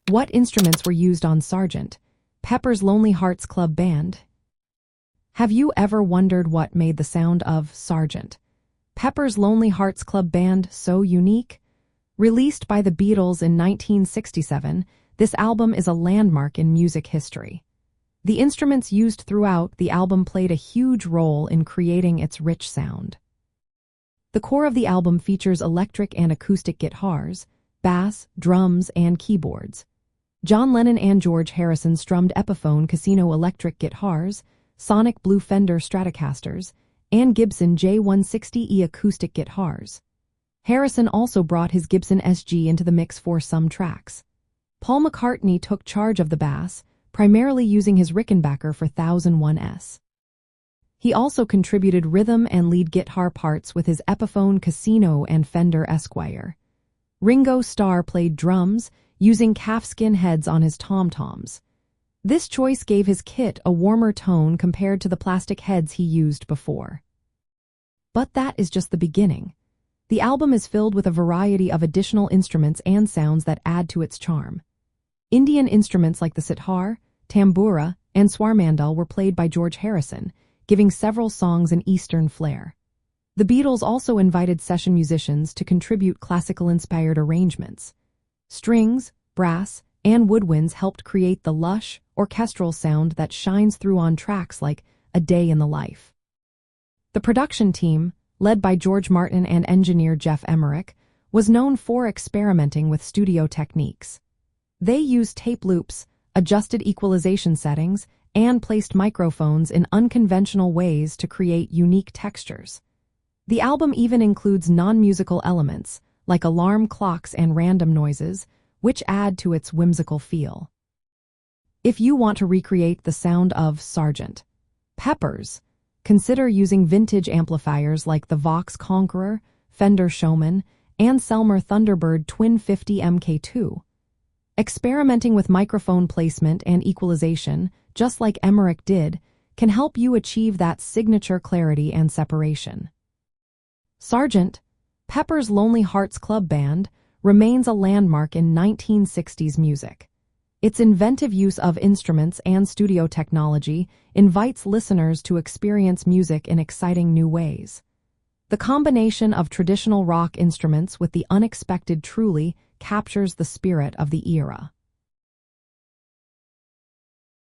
What instruments were used on Sgt. Pepper's Lonely Hearts Club Band? Have you ever wondered what made the sound of Sgt. Pepper's Lonely Hearts Club Band so unique? Released by the Beatles in 1967, this album is a landmark in music history. The instruments used throughout the album played a huge role in creating its rich sound. The core of the album features electric and acoustic guitars, bass, drums, and keyboards. John Lennon and George Harrison strummed Epiphone Casino electric guitars, Sonic Blue Fender Stratocasters, and Gibson J160E acoustic guitars. Harrison also brought his Gibson SG into the mix for some tracks. Paul McCartney took charge of the bass, primarily using his Rickenbacker for 1001S. He also contributed rhythm and lead guitar parts with his Epiphone Casino and Fender Esquire. Ringo Starr played drums, using calfskin heads on his tom-toms. This choice gave his kit a warmer tone compared to the plastic heads he used before. But that is just the beginning. The album is filled with a variety of additional instruments and sounds that add to its charm. Indian instruments like the sitar, tambura, and swarmandal were played by George Harrison, giving several songs an Eastern flair. The Beatles also invited session musicians to contribute classical-inspired arrangements. Strings, brass, and woodwinds helped create the lush, orchestral sound that shines through on tracks like A Day in the Life. The production team, led by George Martin and engineer Geoff Emerick, was known for experimenting with studio techniques. They used tape loops, adjusted equalization settings, and placed microphones in unconventional ways to create unique textures. The album even includes non-musical elements, like alarm clocks and random noises, which add to its whimsical feel. If you want to recreate the sound of Sgt. Pepper's, consider using vintage amplifiers like the Vox Conqueror, Fender Showman, and Selmer Thunderbird Twin 50 MK2. Experimenting with microphone placement and equalization, just like Emerick did, can help you achieve that signature clarity and separation. Sgt. Pepper's Lonely Hearts Club Band remains a landmark in 1960s music. Its inventive use of instruments and studio technology invites listeners to experience music in exciting new ways. The combination of traditional rock instruments with the unexpected truly captures the spirit of the era.